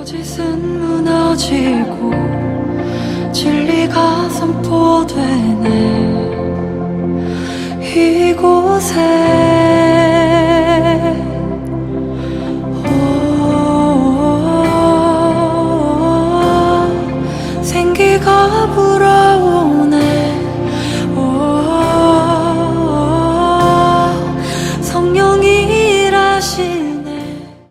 거짓은 무너지고 진리가 선포되네. 이곳에 생기가 불어오네. 성령이 일하시네.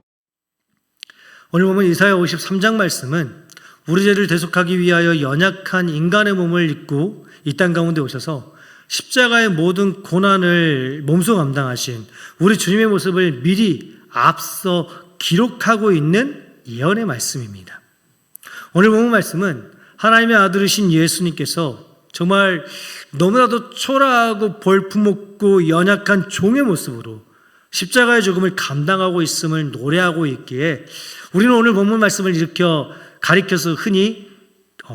오늘 보면 이사야 53장 말씀은 우리 죄를 대속하기 위하여 연약한 인간의 몸을 입고 이 땅 가운데 오셔서 십자가의 모든 고난을 몸소 감당하신 우리 주님의 모습을 미리 앞서 기록하고 있는 예언의 말씀입니다. 오늘 본문 말씀은 하나님의 아들이신 예수님께서 정말 너무나도 초라하고 볼품없고 연약한 종의 모습으로 십자가의 죽음을 감당하고 있음을 노래하고 있기에 우리는 오늘 본문 말씀을 가리켜서 흔히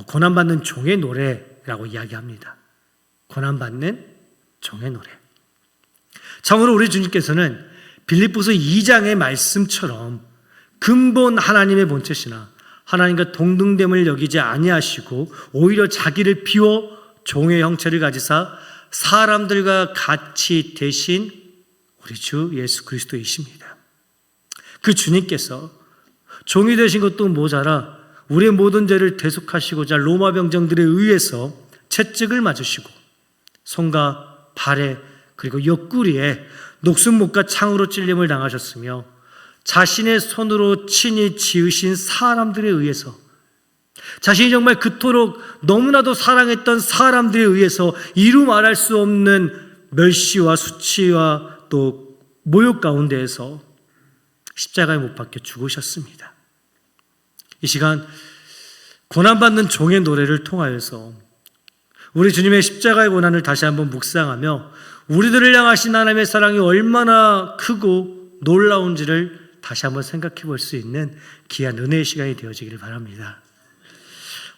고난받는 종의 노래라고 이야기합니다. 고난받는 종의 노래. 참으로 우리 주님께서는 빌립보서 2장의 말씀처럼 근본 하나님의 본체시나 하나님과 동등됨을 여기지 아니하시고 오히려 자기를 비워 종의 형체를 가지사 사람들과 같이 되신 우리 주 예수 그리스도이십니다. 그 주님께서 종이 되신 것도 모자라 우리의 모든 죄를 대속하시고자 로마 병정들에 의해서 채찍을 맞으시고 손과 발에 그리고 옆구리에 녹슨못과 창으로 찔림을 당하셨으며 자신의 손으로 친히 지으신 사람들에 의해서 자신이 정말 그토록 너무나도 사랑했던 사람들에 의해서 이루 말할 수 없는 멸시와 수치와 또 모욕 가운데에서 십자가에 못 박혀 죽으셨습니다. 이 시간 고난받는 종의 노래를 통하여서 우리 주님의 십자가의 고난을 다시 한번 묵상하며 우리들을 향하신 하나님의 사랑이 얼마나 크고 놀라운지를 다시 한번 생각해 볼 수 있는 귀한 은혜의 시간이 되어지기를 바랍니다.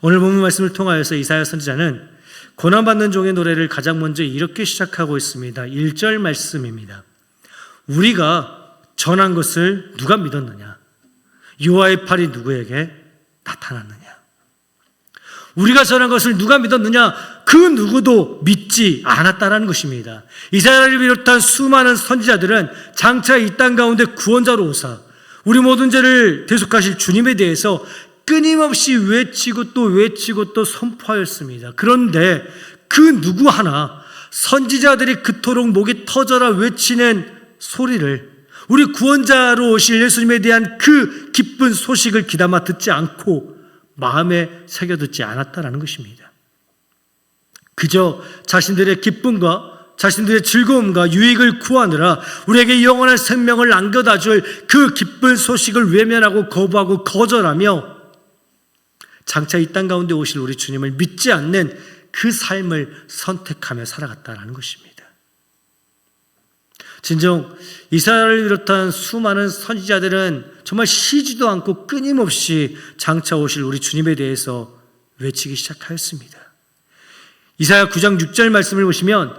오늘 본문 말씀을 통하여서 이사야 선지자는 고난받는 종의 노래를 가장 먼저 이렇게 시작하고 있습니다. 1절 말씀입니다. 우리가 전한 것을 누가 믿었느냐? 여호와의 팔이 누구에게 나타났느냐? 우리가 전한 것을 누가 믿었느냐? 그 누구도 믿지 않았다라는 것입니다. 이사야를 비롯한 수많은 선지자들은 장차 이 땅 가운데 구원자로 오사 우리 모든 죄를 대속하실 주님에 대해서 끊임없이 외치고 또 선포하였습니다. 그런데 그 누구 하나 선지자들이 그토록 목이 터져라 외치는 소리를 우리 구원자로 오실 예수님에 대한 그 기쁜 소식을 귀담아 듣지 않고 마음에 새겨듣지 않았다라는 것입니다. 그저 자신들의 기쁨과 자신들의 즐거움과 유익을 구하느라 우리에게 영원한 생명을 남겨다 줄 그 기쁜 소식을 외면하고 거부하고 거절하며 장차 이 땅 가운데 오실 우리 주님을 믿지 않는 그 삶을 선택하며 살아갔다라는 것입니다. 진정 이사야를 비롯한 수많은 선지자들은 정말 쉬지도 않고 끊임없이 장차 오실 우리 주님에 대해서 외치기 시작하였습니다. 이사야 9장 6절 말씀을 보시면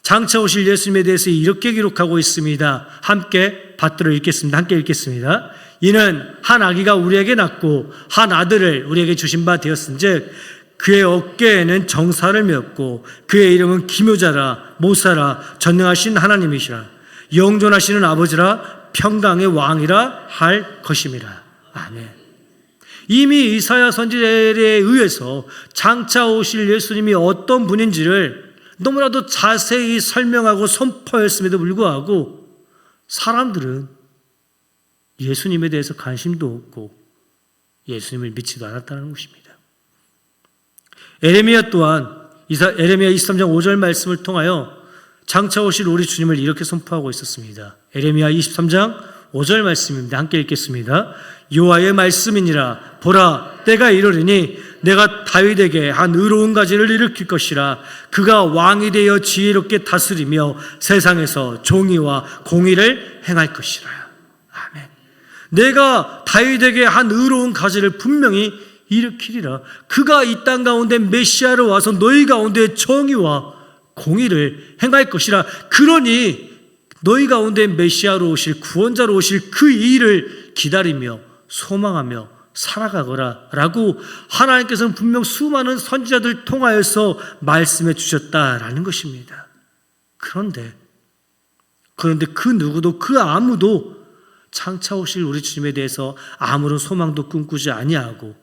장차 오실 예수님에 대해서 이렇게 기록하고 있습니다. 함께 받들어 읽겠습니다. 함께 읽겠습니다. 이는 한 아기가 우리에게 낳고 한 아들을 우리에게 주신 바 되었은즉 그의 어깨에는 정사를 메었고 그의 이름은 기묘자라 모사라 전능하신 하나님이시라 영존하시는 아버지라 평강의 왕이라 할 것임이라. 아멘. 이미 이사야 선지자에 의해서 장차 오실 예수님이 어떤 분인지를 너무나도 자세히 설명하고 선포했음에도 불구하고 사람들은 예수님에 대해서 관심도 없고 예수님을 믿지도 않았다는 것입니다. 에레미야 또한 에레미야 23장 5절 말씀을 통하여 장차 오실 우리 주님을 이렇게 선포하고 있었습니다. 에레미야 23장 5절 말씀입니다. 함께 읽겠습니다. 여호와의 말씀이니라. 보라, 때가 이르리니 내가 다윗에게 한 의로운 가지를 일으킬 것이라. 그가 왕이 되어 지혜롭게 다스리며 세상에서 정의와 공의를 행할 것이라. 아멘. 내가 다윗에게 한 의로운 가지를 분명히 일으키리라. 그가 이 땅 가운데 메시아로 와서 너희 가운데 정의와 공의를 행할 것이라. 그러니 너희 가운데 메시아로 오실 구원자로 오실 그 일을 기다리며 소망하며 살아가거라 라고 하나님께서는 분명 수많은 선지자들 통하여서 말씀해 주셨다라는 것입니다. 그런데 그 누구도 그 아무도 장차 오실 우리 주님에 대해서 아무런 소망도 꿈꾸지 아니하고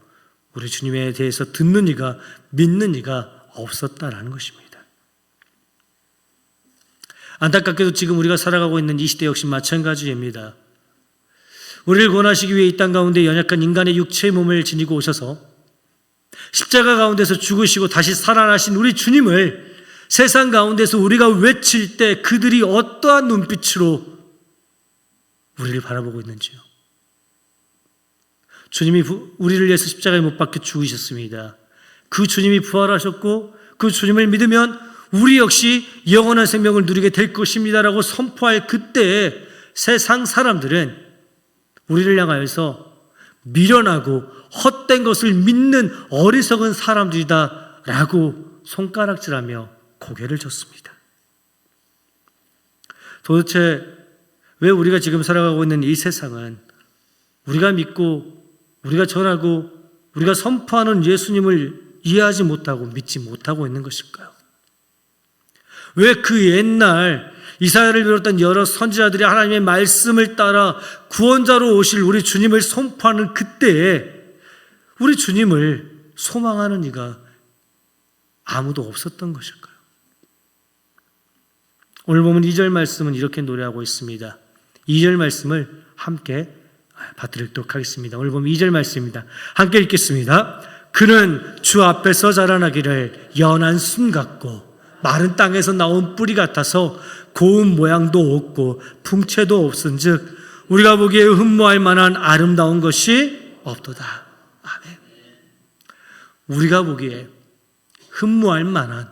우리 주님에 대해서 듣는 이가 믿는 이가 없었다라는 것입니다. 안타깝게도 지금 우리가 살아가고 있는 이 시대 역시 마찬가지입니다. 우리를 구원하시기 위해 이 땅 가운데 연약한 인간의 육체의 몸을 지니고 오셔서 십자가 가운데서 죽으시고 다시 살아나신 우리 주님을 세상 가운데서 우리가 외칠 때 그들이 어떠한 눈빛으로 우리를 바라보고 있는지요. 주님이 우리를 위해서 십자가에 못 박혀 죽으셨습니다. 그 주님이 부활하셨고 그 주님을 믿으면 우리 역시 영원한 생명을 누리게 될 것입니다라고 선포할 그때에 세상 사람들은 우리를 향하여서 미련하고 헛된 것을 믿는 어리석은 사람들이다 라고 손가락질하며 고개를 졌습니다. 도대체 왜 우리가 지금 살아가고 있는 이 세상은 우리가 믿고 우리가 전하고 우리가 선포하는 예수님을 이해하지 못하고 믿지 못하고 있는 것일까요? 왜 그 옛날 이사야를 비롯한 여러 선지자들이 하나님의 말씀을 따라 구원자로 오실 우리 주님을 선포하는 그때에 우리 주님을 소망하는 이가 아무도 없었던 것일까요? 오늘 보면 2절 말씀은 이렇게 노래하고 있습니다. 2절 말씀을 함께 받들도록 하겠습니다. 오늘 보면 2절 말씀입니다. 함께 읽겠습니다. 그는 주 앞에서 자라나기를 연한 순 같고 마른 땅에서 나온 뿌리 같아서 고운 모양도 없고 풍채도 없은즉 우리가 보기에 흠모할 만한 아름다운 것이 없도다. 아멘. 우리가 보기에 흠모할 만한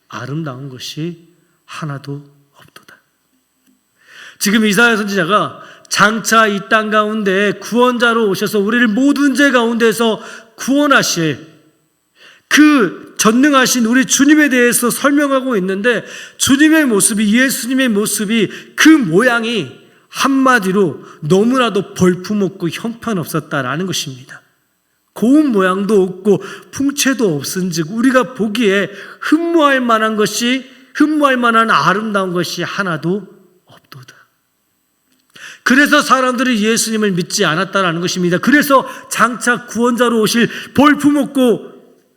아름다운 것이 하나도 없도다. 지금 이사야 선지자가 장차 이 땅 가운데 구원자로 오셔서 우리를 모든 죄 가운데서 구원하실 그 전능하신 우리 주님에 대해서 설명하고 있는데 주님의 모습이 예수님의 모습이 그 모양이 한마디로 너무나도 볼품없고 형편없었다라는 것입니다. 고운 모양도 없고 풍채도 없은즉 우리가 보기에 흠모할 만한 아름다운 것이 하나도 없도다. 그래서 사람들이 예수님을 믿지 않았다라는 것입니다. 그래서 장차 구원자로 오실 볼품없고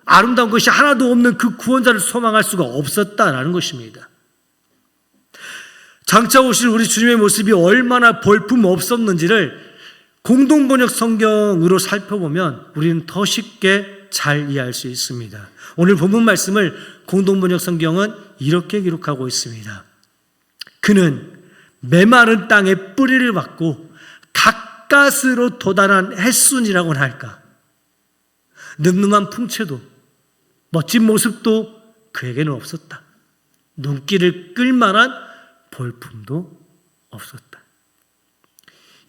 아름다운 것이 하나도 없는 그 구원자를 소망할 수가 없었다라는 것입니다. 장차 오실 우리 주님의 모습이 얼마나 볼품 없었는지를 공동번역 성경으로 살펴보면 우리는 더 쉽게 잘 이해할 수 있습니다. 오늘 본문 말씀을 공동번역 성경은 이렇게 기록하고 있습니다. 그는 메마른 땅에 뿌리를 받고 가까스로 도달한 햇순이라고는 할까. 늠름한 풍채도 멋진 모습도 그에게는 없었다. 눈길을 끌만한 볼품도 없었다.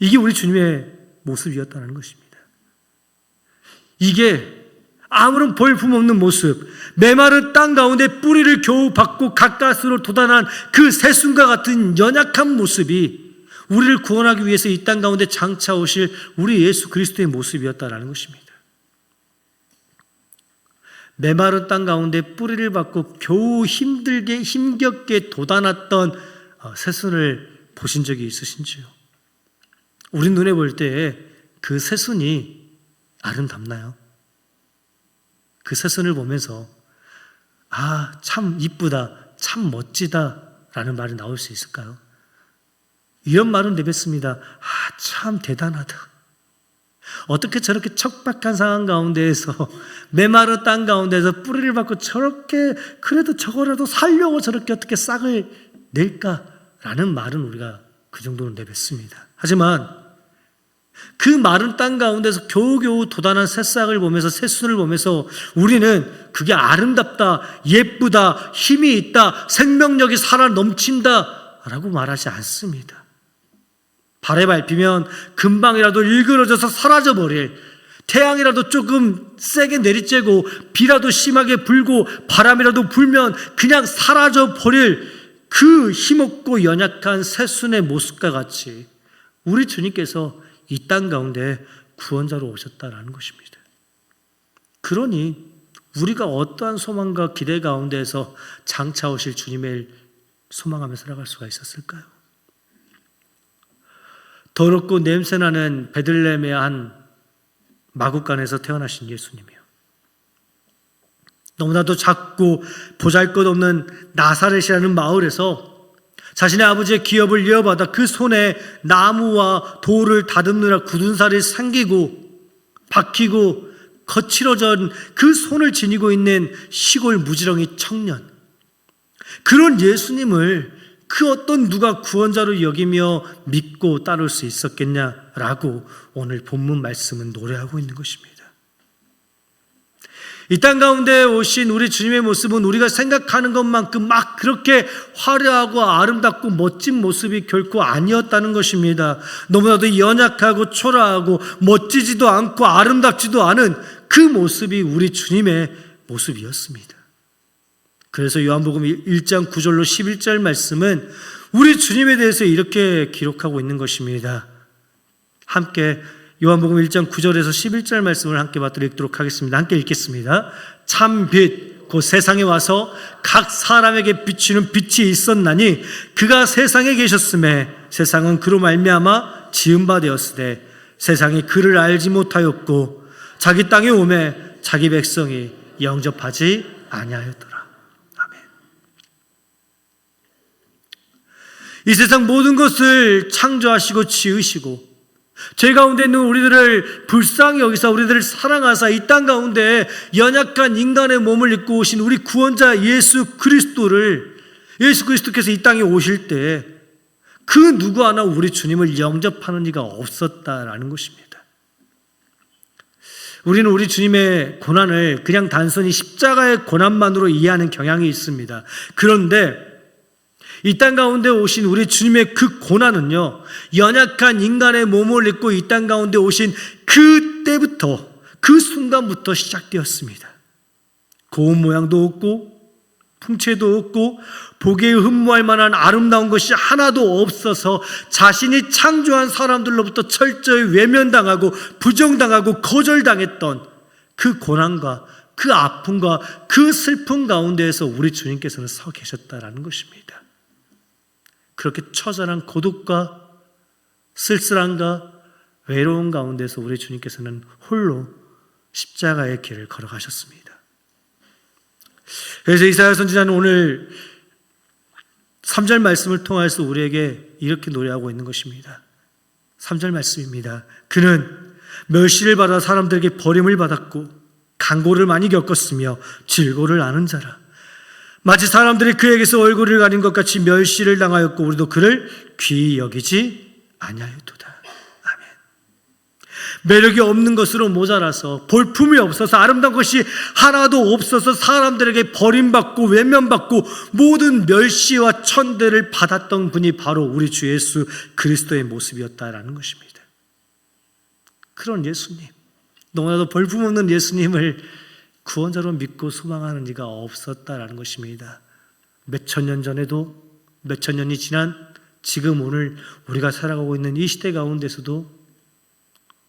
이게 우리 주님의 모습이었다는 것입니다. 이게 아무런 볼품 없는 모습, 메마른 땅 가운데 뿌리를 겨우 받고 가까스로 도달한 그 새순과 같은 연약한 모습이 우리를 구원하기 위해서 이 땅 가운데 장차 오실 우리 예수 그리스도의 모습이었다는 것입니다. 메마른 땅 가운데 뿌리를 받고 겨우 힘겹게 돋아났던 새순을 보신 적이 있으신지요? 우리 눈에 볼 때 그 새순이 아름답나요? 그 새순을 보면서 참 이쁘다, 참 멋지다 라는 말이 나올 수 있을까요? 이런 말은 내뱉습니다. 참 대단하다. 어떻게 저렇게 척박한 상황 가운데에서 메마른 땅 가운데서 뿌리를 받고 저렇게 그래도 저거라도 살려고 저렇게 어떻게 싹을 낼까라는 말은 우리가 그 정도는 내뱉습니다. 하지만 그 마른 땅 가운데서 겨우겨우 돋아난 새싹을 보면서 새순을 보면서 우리는 그게 아름답다, 예쁘다, 힘이 있다, 생명력이 살아 넘친다 라고 말하지 않습니다. 발에 밟히면 금방이라도 일그러져서 사라져버릴, 태양이라도 조금 세게 내리쬐고 비라도 심하게 불고 바람이라도 불면 그냥 사라져버릴 그 힘없고 연약한 새순의 모습과 같이 우리 주님께서 이 땅 가운데 구원자로 오셨다라는 것입니다. 그러니 우리가 어떠한 소망과 기대 가운데에서 장차 오실 주님을 소망하며 살아갈 수가 있었을까요? 더럽고 냄새나는 베들레헴의 한 마구간에서 태어나신 예수님이요, 너무나도 작고 보잘것없는 나사렛이라는 마을에서 자신의 아버지의 기업을 이어받아 그 손에 나무와 돌을 다듬느라 굳은 살이 생기고 박히고 거칠어진 그 손을 지니고 있는 시골 무지렁이 청년, 그런 예수님을 그 어떤 누가 구원자로 여기며 믿고 따를 수 있었겠냐라고 오늘 본문 말씀은 노래하고 있는 것입니다. 이 땅 가운데 오신 우리 주님의 모습은 우리가 생각하는 것만큼 막 그렇게 화려하고 아름답고 멋진 모습이 결코 아니었다는 것입니다. 너무나도 연약하고 초라하고 멋지지도 않고 아름답지도 않은 그 모습이 우리 주님의 모습이었습니다. 그래서 요한복음 1장 9절로 11절 말씀은 우리 주님에 대해서 이렇게 기록하고 있는 것입니다. 함께 요한복음 1장 9절에서 11절 말씀을 함께 받들어 읽도록 하겠습니다. 함께 읽겠습니다. 참 빛, 곧 세상에 와서 각 사람에게 비추는 빛이 있었나니 그가 세상에 계셨음에 세상은 그로 말미암아 지은 바 되었으되 세상이 그를 알지 못하였고 자기 땅에 오매 자기 백성이 영접하지 아니하였더라. 아멘. 이 세상 모든 것을 창조하시고 지으시고 죄 가운데 있는 우리들을 불쌍히 여기사 우리들을 사랑하사 이 땅 가운데 연약한 인간의 몸을 입고 오신 우리 구원자 예수 그리스도께서 이 땅에 오실 때 그 누구 하나 우리 주님을 영접하는 이가 없었다라는 것입니다. 우리는 우리 주님의 고난을 그냥 단순히 십자가의 고난만으로 이해하는 경향이 있습니다. 그런데 이 땅 가운데 오신 우리 주님의 그 고난은요, 연약한 인간의 몸을 입고 이 땅 가운데 오신 그때부터, 그 순간부터 시작되었습니다. 고운 모양도 없고 풍채도 없고 보기에 흠모할 만한 아름다운 것이 하나도 없어서 자신이 창조한 사람들로부터 철저히 외면당하고 부정당하고 거절당했던 그 고난과 그 아픔과 그 슬픔 가운데에서 우리 주님께서는 서 계셨다라는 것입니다. 그렇게 처절한 고독과 쓸쓸함과 외로움 가운데서 우리 주님께서는 홀로 십자가의 길을 걸어가셨습니다. 그래서 이사야 선지자는 오늘 3절 말씀을 통해서 우리에게 이렇게 노래하고 있는 것입니다. 3절 말씀입니다. 그는 멸시를 받아 사람들에게 버림을 받았고 강고를 많이 겪었으며 질고를 아는 자라. 마치 사람들이 그에게서 얼굴을 가린 것 같이 멸시를 당하였고 우리도 그를 귀히 여기지 아니하였도다. 아멘. 매력이 없는 것으로 모자라서 볼품이 없어서 아름다운 것이 하나도 없어서 사람들에게 버림받고 외면받고 모든 멸시와 천대를 받았던 분이 바로 우리 주 예수 그리스도의 모습이었다라는 것입니다. 그런 예수님, 너무나도 볼품없는 예수님을 구원자로 믿고 소망하는 이가 없었다라는 것입니다. 몇천 년 전에도, 몇천 년이 지난 지금 오늘 우리가 살아가고 있는 이 시대 가운데서도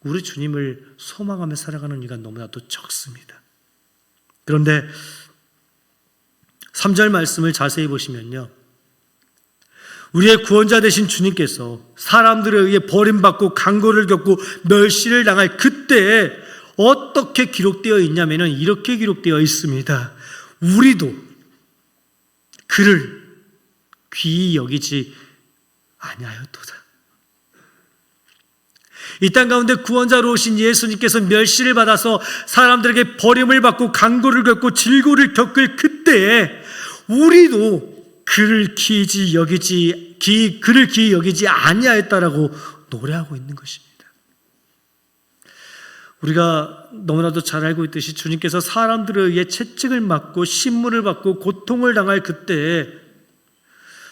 우리 주님을 소망하며 살아가는 이가 너무나도 적습니다. 그런데 3절 말씀을 자세히 보시면요, 우리의 구원자 되신 주님께서 사람들에 의해 버림받고 강고를 겪고 멸시를 당할 그때에 어떻게 기록되어 있냐면 이렇게 기록되어 있습니다. 우리도 그를 귀히 여기지 아니하였도다. 이 땅 가운데 구원자로 오신 예수님께서 멸시를 받아서 사람들에게 버림을 받고 강고를 겪고 질고를 겪을 그때에 우리도 그를 귀히 여기지 아니하였다라고 노래하고 있는 것입니다. 우리가 너무나도 잘 알고 있듯이 주님께서 사람들에 의해 채찍을 맞고 신문을 받고 고통을 당할 그때에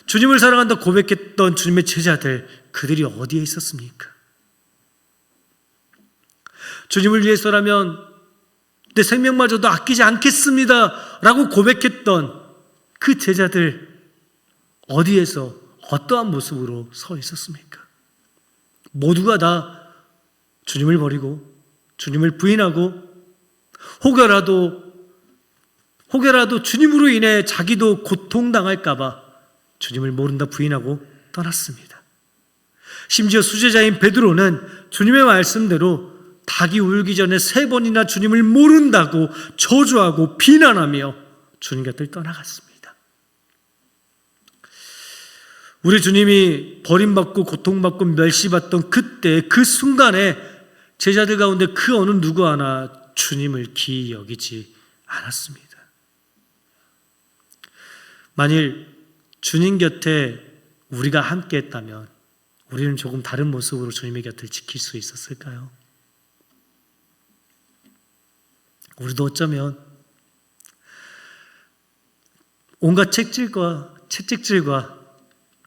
주님을 사랑한다 고백했던 주님의 제자들, 그들이 어디에 있었습니까? 주님을 위해서라면 내 생명마저도 아끼지 않겠습니다 라고 고백했던 그 제자들, 어디에서 어떠한 모습으로 서 있었습니까? 모두가 다 주님을 버리고 주님을 부인하고 혹여라도 주님으로 인해 자기도 고통당할까 봐 주님을 모른다 부인하고 떠났습니다. 심지어 수제자인 베드로는 주님의 말씀대로 닭이 울기 전에 3번이나 주님을 모른다고 저주하고 비난하며 주님 곁을 떠나갔습니다. 우리 주님이 버림받고 고통받고 멸시받던 그때 그 순간에 제자들 가운데 그 어느 누구 하나 주님을 기이 여기지 않았습니다. 만일 주님 곁에 우리가 함께 했다면 우리는 조금 다른 모습으로 주님의 곁을 지킬 수 있었을까요? 우리도 어쩌면 온갖 채찍질과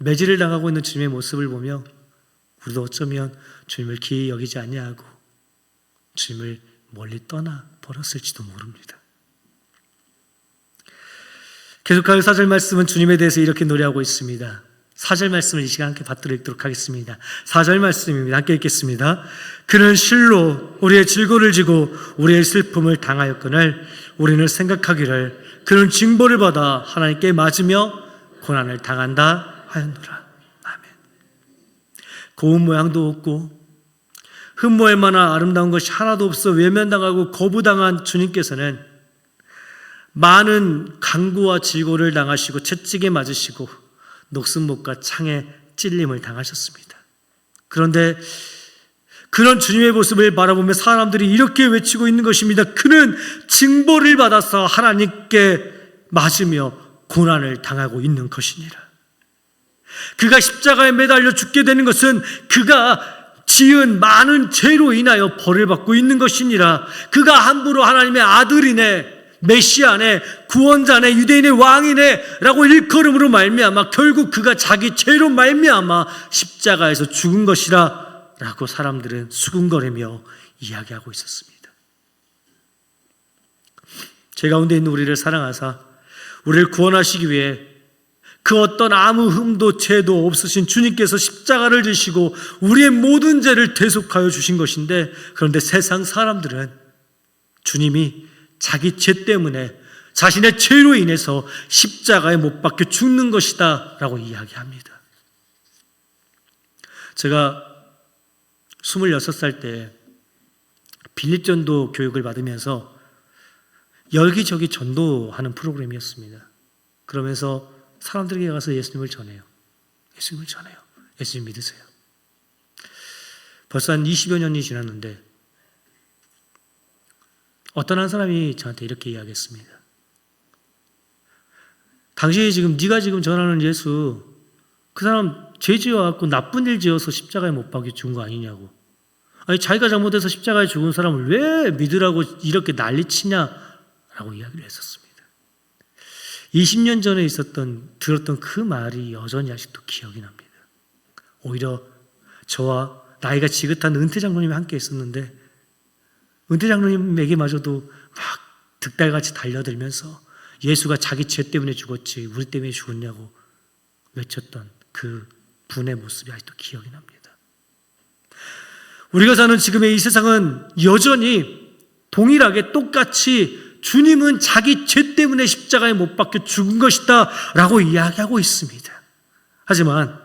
매질을 당하고 있는 주님의 모습을 보며 우리도 어쩌면 주님을 기이 여기지 아니하고 주님을 멀리 떠나 버렸을지도 모릅니다. 계속하여 4절 말씀은 주님에 대해서 이렇게 노래하고 있습니다. 4절 말씀을 이 시간 함께 받들어 읽도록 하겠습니다. 4절 말씀입니다. 함께 읽겠습니다. 그는 실로 우리의 질고를 지고 우리의 슬픔을 당하였거늘 우리는 생각하기를 그는 징벌을 받아 하나님께 맞으며 고난을 당한다 하였노라. 아멘. 고운 모양도 없고 흠모할 만한 아름다운 것이 하나도 없어 외면당하고 거부당한 주님께서는 많은 강구와 질고를 당하시고 채찍에 맞으시고 녹슨못과 창에 찔림을 당하셨습니다. 그런데 그런 주님의 모습을 바라보며 사람들이 이렇게 외치고 있는 것입니다. 그는 징벌을 받아서 하나님께 맞으며 고난을 당하고 있는 것이니라. 그가 십자가에 매달려 죽게 되는 것은 그가 지은 많은 죄로 인하여 벌을 받고 있는 것이니라. 그가 함부로 하나님의 아들이네, 메시아네, 구원자네, 유대인의 왕이네 라고 일컬음으로 말미암아 결국 그가 자기 죄로 말미암아 십자가에서 죽은 것이라 라고 사람들은 수군거리며 이야기하고 있었습니다. 제 가운데 있는 우리를 사랑하사 우리를 구원하시기 위해 그 어떤 아무 흠도 죄도 없으신 주님께서 십자가를 지시고 우리의 모든 죄를 대속하여 주신 것인데, 그런데 세상 사람들은 주님이 자기 죄 때문에 자신의 죄로 인해서 십자가에 못 박혀 죽는 것이다 라고 이야기합니다. 제가 26살 때 빌립전도 교육을 받으면서 여기저기 전도하는 프로그램이었습니다. 그러면서 사람들에게 가서 예수님을 전해요. 예수님 믿으세요. 벌써 한 20여 년이 지났는데 어떤 한 사람이 저한테 이렇게 이야기했습니다. 당신이 지금 네가 지금 전하는 예수, 그 사람 죄 지어갖고 나쁜 일 지어서 십자가에 못 박혀 죽은 거 아니냐고. 아니 자기가 잘못해서 십자가에 죽은 사람을 왜 믿으라고 이렇게 난리치냐라고 이야기를 했었습니다. 20년 전에 들었던 그 말이 여전히 아직도 기억이 납니다. 오히려 저와 나이가 지긋한 은퇴 장로님이 함께 있었는데 은퇴 장로님에게마저도 막 득달같이 달려들면서 예수가 자기 죄 때문에 죽었지 우리 때문에 죽었냐고 외쳤던 그 분의 모습이 아직도 기억이 납니다. 우리가 사는 지금의 이 세상은 여전히 동일하게 똑같이 주님은 자기 죄 때문에 십자가에 못 박혀 죽은 것이다 라고 이야기하고 있습니다. 하지만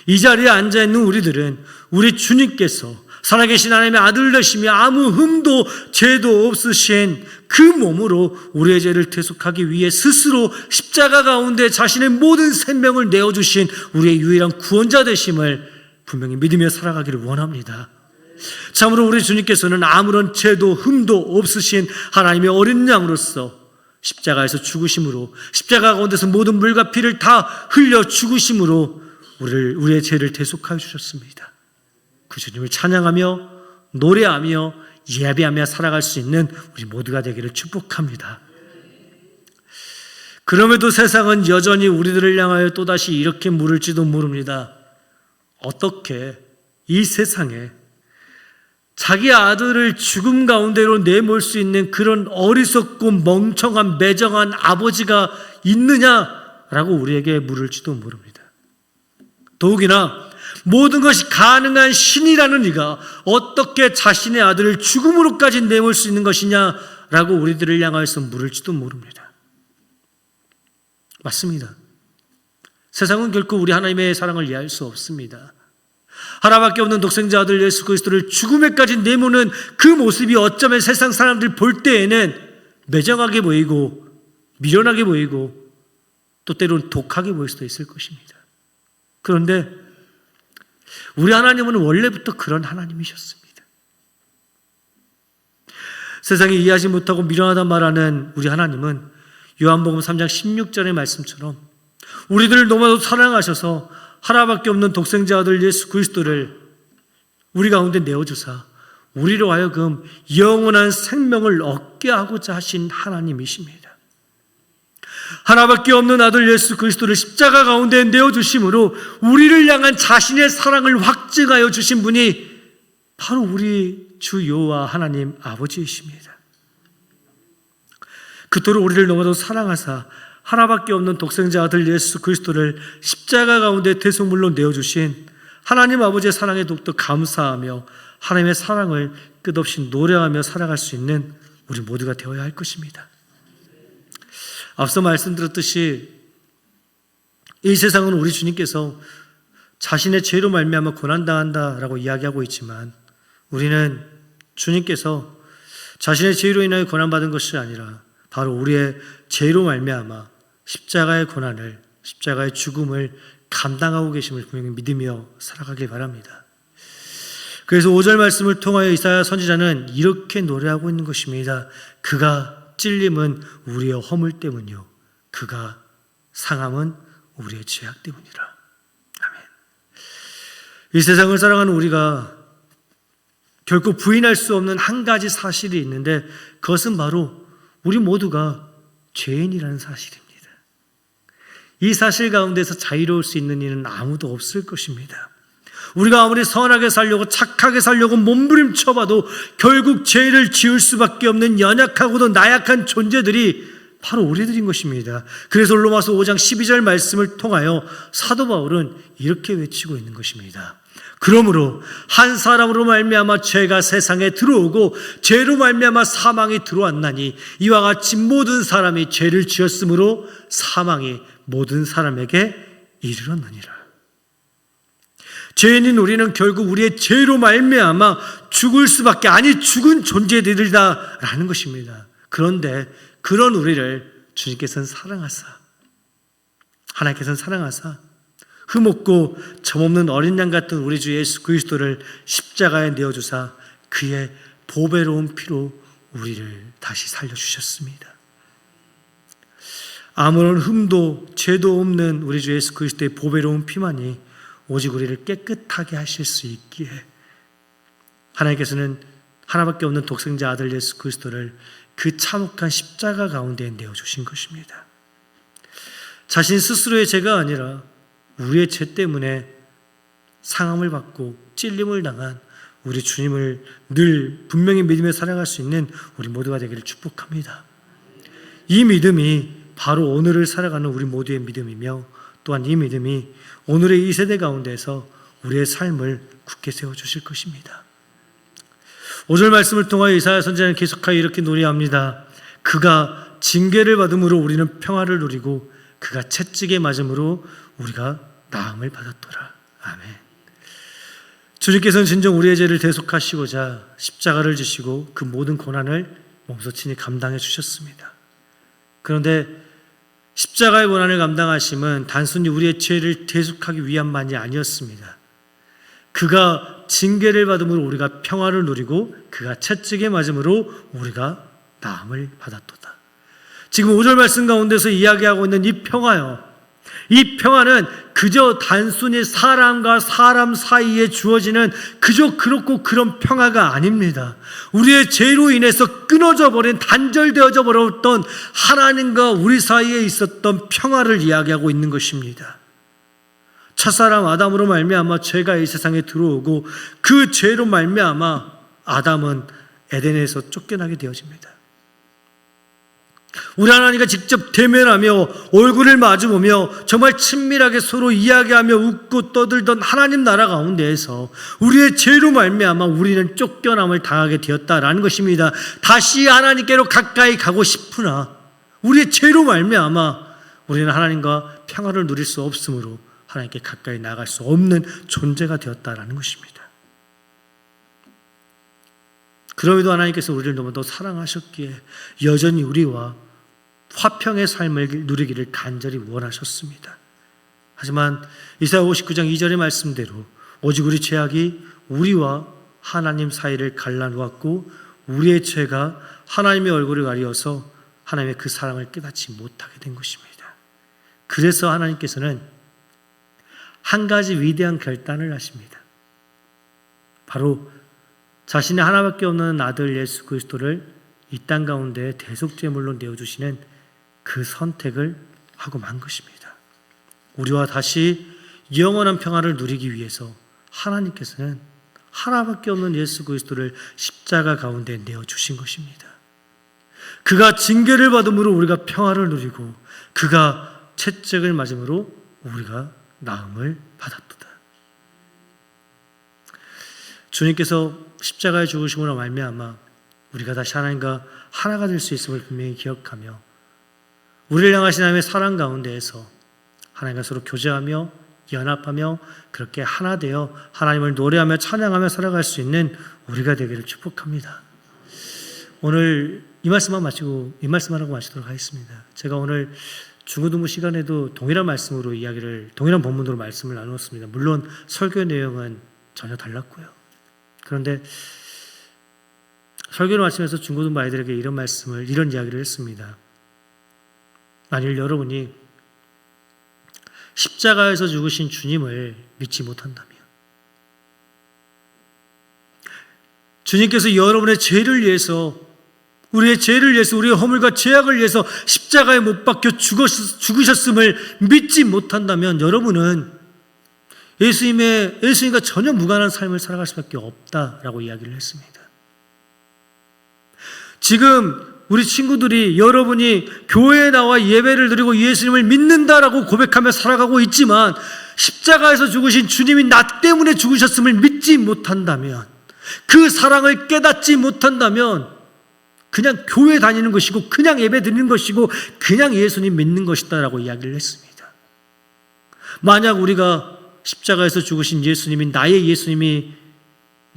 이 자리에 앉아있는 우리들은 우리 주님께서 살아계신 하나님의 아들 되시며 아무 흠도 죄도 없으신 그 몸으로 우리의 죄를 대속하기 위해 스스로 십자가 가운데 자신의 모든 생명을 내어주신 우리의 유일한 구원자 되심을 분명히 믿으며 살아가기를 원합니다. 참으로 우리 주님께서는 아무런 죄도 흠도 없으신 하나님의 어린 양으로서 십자가에서 죽으심으로 십자가 가운데서 모든 물과 피를 다 흘려 죽으심으로 우리의 죄를 대속하여 주셨습니다. 그 주님을 찬양하며 노래하며 예배하며 살아갈 수 있는 우리 모두가 되기를 축복합니다. 그럼에도 세상은 여전히 우리들을 향하여 또다시 이렇게 물을지도 모릅니다. 어떻게 이 세상에 자기 아들을 죽음 가운데로 내몰 수 있는 그런 어리석고 멍청한 매정한 아버지가 있느냐라고 우리에게 물을지도 모릅니다. 더욱이나 모든 것이 가능한 신이라는 이가 어떻게 자신의 아들을 죽음으로까지 내몰 수 있는 것이냐라고 우리들을 향하여서 물을지도 모릅니다. 맞습니다. 세상은 결코 우리 하나님의 사랑을 이해할 수 없습니다. 하나밖에 없는 독생자 아들 예수 그리스도를 죽음에까지 내모는 그 모습이 어쩌면 세상 사람들 볼 때에는 매정하게 보이고 미련하게 보이고 또 때로는 독하게 보일 수도 있을 것입니다. 그런데 우리 하나님은 원래부터 그런 하나님이셨습니다. 세상이 이해하지 못하고 미련하다 말하는 우리 하나님은 요한복음 3장 16절의 말씀처럼 우리들을 너무나도 사랑하셔서 하나밖에 없는 독생자 아들 예수 그리스도를 우리 가운데 내어주사 우리로 하여금 영원한 생명을 얻게 하고자 하신 하나님이십니다. 하나밖에 없는 아들 예수 그리스도를 십자가 가운데 내어주심으로 우리를 향한 자신의 사랑을 확증하여 주신 분이 바로 우리 주 여호와 하나님 아버지이십니다. 그토록 우리를 너무도 사랑하사 하나밖에 없는 독생자 아들 예수 그리스도를 십자가 가운데 대속물로 내어주신 하나님 아버지의 사랑에 더욱더 감사하며 하나님의 사랑을 끝없이 노래하며 살아갈 수 있는 우리 모두가 되어야 할 것입니다. 앞서 말씀드렸듯이 이 세상은 우리 주님께서 자신의 죄로 말미암아 고난당한다라고 이야기하고 있지만 우리는 주님께서 자신의 죄로 인하여 고난받은 것이 아니라 바로 우리의 죄로 말미암아 십자가의 고난을, 십자가의 죽음을 감당하고 계심을 분명히 믿으며 살아가길 바랍니다. 그래서 5절 말씀을 통하여 이사야 선지자는 이렇게 노래하고 있는 것입니다. 그가 찔림은 우리의 허물 때문이요 그가 상함은 우리의 죄악 때문이라. 아멘. 이 세상을 살아가는 우리가 결코 부인할 수 없는 한 가지 사실이 있는데 그것은 바로 우리 모두가 죄인이라는 사실입니다. 이 사실 가운데서 자유로울 수 있는 이는 아무도 없을 것입니다. 우리가 아무리 선하게 살려고 착하게 살려고 몸부림쳐봐도 결국 죄를 지을 수밖에 없는 연약하고도 나약한 존재들이 바로 우리들인 것입니다. 그래서 로마서 5장 12절 말씀을 통하여 사도 바울은 이렇게 외치고 있는 것입니다. 그러므로 한 사람으로 말미암아 죄가 세상에 들어오고 죄로 말미암아 사망이 들어왔나니 이와 같이 모든 사람이 죄를 지었으므로 사망이 모든 사람에게 이르렀느니라. 죄인인 우리는 결국 우리의 죄로 말미암아 죽을 수밖에 아니 죽은 존재들이다라는 것입니다. 그런데 그런 우리를 주님께서는 사랑하사 하나님께서는 사랑하사 흠없고 점없는 어린 양 같은 우리 주 예수 그리스도를 십자가에 내어주사 그의 보배로운 피로 우리를 다시 살려주셨습니다. 아무런 흠도 죄도 없는 우리 주 예수 그리스도의 보배로운 피만이 오직 우리를 깨끗하게 하실 수 있기에 하나님께서는 하나밖에 없는 독생자 아들 예수 그리스도를 그 참혹한 십자가 가운데 내어주신 것입니다. 자신 스스로의 죄가 아니라 우리의 죄 때문에 상함을 받고 찔림을 당한 우리 주님을 늘 분명히 믿으며 살아갈 수 있는 우리 모두가 되기를 축복합니다. 이 믿음이 바로 오늘을 살아가는 우리 모두의 믿음이며 또한 이 믿음이 오늘의 이 세대 가운데서 우리의 삶을 굳게 세워주실 것입니다. 5절 말씀을 통하여 이사야 선지자는 계속하여 이렇게 노래합니다. 그가 징계를 받음으로 우리는 평화를 누리고 그가 채찍에 맞음으로 우리가 나음을 받았더라. 아멘. 주님께서는 진정 우리의 죄를 대속하시고자 십자가를 지시고 그 모든 고난을 몸소 친히 감당해 주셨습니다. 그런데 십자가의 고난을 감당하심은 단순히 우리의 죄를 대속하기 위함만이 아니었습니다. 그가 징계를 받음으로 우리가 평화를 누리고 그가 채찍에 맞음으로 우리가 나음을 받았도다. 지금 5절 말씀 가운데서 이야기하고 있는 이 평화요, 이 평화는 그저 단순히 사람과 사람 사이에 주어지는 그저 그렇고 그런 평화가 아닙니다. 우리의 죄로 인해서 끊어져 버린, 단절되어져 버렸던 하나님과 우리 사이에 있었던 평화를 이야기하고 있는 것입니다. 첫사람 아담으로 말미암아 죄가 이 세상에 들어오고 그 죄로 말미암아 아담은 에덴에서 쫓겨나게 되어집니다. 우리 하나님과 직접 대면하며 얼굴을 마주보며 정말 친밀하게 서로 이야기하며 웃고 떠들던 하나님 나라 가운데에서 우리의 죄로 말미암아 우리는 쫓겨남을 당하게 되었다라는 것입니다. 다시 하나님께로 가까이 가고 싶으나 우리의 죄로 말미암아 우리는 하나님과 평화를 누릴 수 없으므로 하나님께 가까이 나갈 수 없는 존재가 되었다라는 것입니다. 그럼에도 하나님께서 우리를 너무도 사랑하셨기에 여전히 우리와 화평의 삶을 누리기를 간절히 원하셨습니다. 하지만 이사야 59장 2절의 말씀대로 오직 우리 죄악이 우리와 하나님 사이를 갈라놓았고 우리의 죄가 하나님의 얼굴을 가리어서 하나님의 그 사랑을 깨닫지 못하게 된 것입니다. 그래서 하나님께서는 한 가지 위대한 결단을 하십니다. 바로 자신의 하나밖에 없는 아들 예수 그리스도를 이 땅 가운데 대속제물로 내어주시는 그 선택을 하고 만 것입니다. 우리와 다시 영원한 평화를 누리기 위해서 하나님께서는 하나밖에 없는 예수 그리스도를 십자가 가운데 내어주신 것입니다. 그가 징계를 받음으로 우리가 평화를 누리고 그가 채찍을 맞음으로 우리가 나음을 받았도다. 주님께서 십자가에 죽으심으로 말미암아 우리가 다시 하나님과 하나가 될 수 있음을 분명히 기억하며 우리를 향하신 하나님의 사랑 가운데에서 하나님과 서로 교제하며 연합하며 그렇게 하나 되어 하나님을 노래하며 찬양하며 살아갈 수 있는 우리가 되기를 축복합니다. 오늘 이 말씀만 하고 마치도록 하겠습니다. 제가 오늘 중고등부 시간에도 동일한 말씀으로 동일한 본문으로 말씀을 나누었습니다. 물론 설교의 내용은 전혀 달랐고요. 그런데 설교를 마치면서 중고등부 아이들에게 이런 이야기를 했습니다. 만일 여러분이 십자가에서 죽으신 주님을 믿지 못한다면, 주님께서 여러분의 죄를 위해서, 우리의 죄를 위해서, 우리의 허물과 죄악을 위해서 십자가에 못 박혀 죽으셨음을 믿지 못한다면 여러분은 예수님과 전혀 무관한 삶을 살아갈 수밖에 없다라고 이야기를 했습니다. 지금 우리 친구들이 여러분이 교회에 나와 예배를 드리고 예수님을 믿는다라고 고백하며 살아가고 있지만 십자가에서 죽으신 주님이 나 때문에 죽으셨음을 믿지 못한다면, 그 사랑을 깨닫지 못한다면 그냥 교회 다니는 것이고 그냥 예배 드리는 것이고 그냥 예수님 믿는 것이다라고 이야기를 했습니다. 만약 우리가 십자가에서 죽으신 예수님이 나의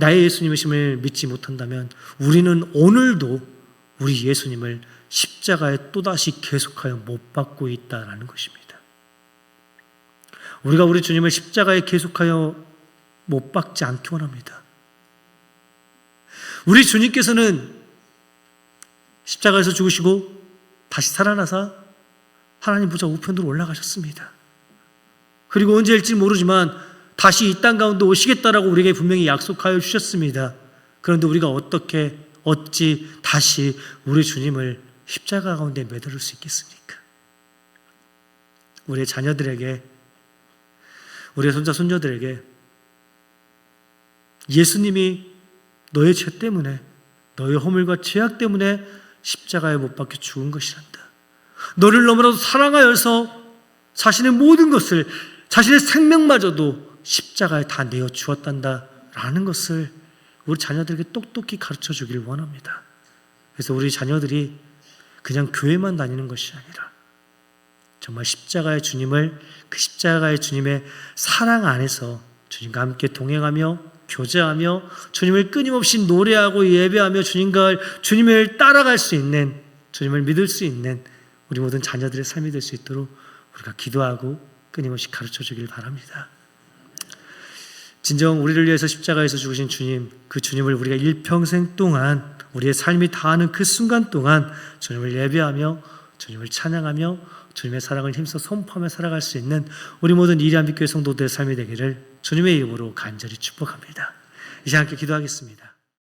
예수님이심을 믿지 못한다면 우리는 오늘도 우리 예수님을 십자가에 또다시 계속하여 못 박고 있다라는 것입니다. 우리가 우리 주님을 십자가에 계속하여 못 박지 않기 원합니다. 우리 주님께서는 십자가에서 죽으시고 다시 살아나사 하나님 보좌 우편으로 올라가셨습니다. 그리고 언제일지 모르지만 다시 이 땅 가운데 오시겠다라고 우리에게 분명히 약속하여 주셨습니다. 그런데 우리가 어찌 다시 우리 주님을 십자가 가운데 매달릴 수 있겠습니까? 우리의 자녀들에게, 우리의 손자 손녀들에게 예수님이 너의 죄 때문에, 너의 허물과 죄악 때문에 십자가에 못 박혀 죽은 것이란다. 너를 너무나도 사랑하여서 자신의 모든 것을, 자신의 생명마저도 십자가에 다 내어 주었단다 라는 것을 우리 자녀들에게 똑똑히 가르쳐 주기를 원합니다. 그래서 우리 자녀들이 그냥 교회만 다니는 것이 아니라 정말 십자가의 주님을, 그 십자가의 주님의 사랑 안에서 주님과 함께 동행하며 교제하며 주님을 끊임없이 노래하고 예배하며 주님을 따라갈 수 있는, 주님을 믿을 수 있는 우리 모든 자녀들의 삶이 될 수 있도록 우리가 기도하고 끊임없이 가르쳐 주길 바랍니다. 진정 우리를 위해서 십자가에서 죽으신 주님, 그 주님을 우리가 일평생 동안 우리의 삶이 다하는 그 순간 동안 주님을 예배하며 주님을 찬양하며 주님의 사랑을 힘써 선포하며 살아갈 수 있는 우리 모든 이리한빛교회 성도들의 삶이 되기를 주님의 이름으로 간절히 축복합니다. 이제 함께 기도하겠습니다.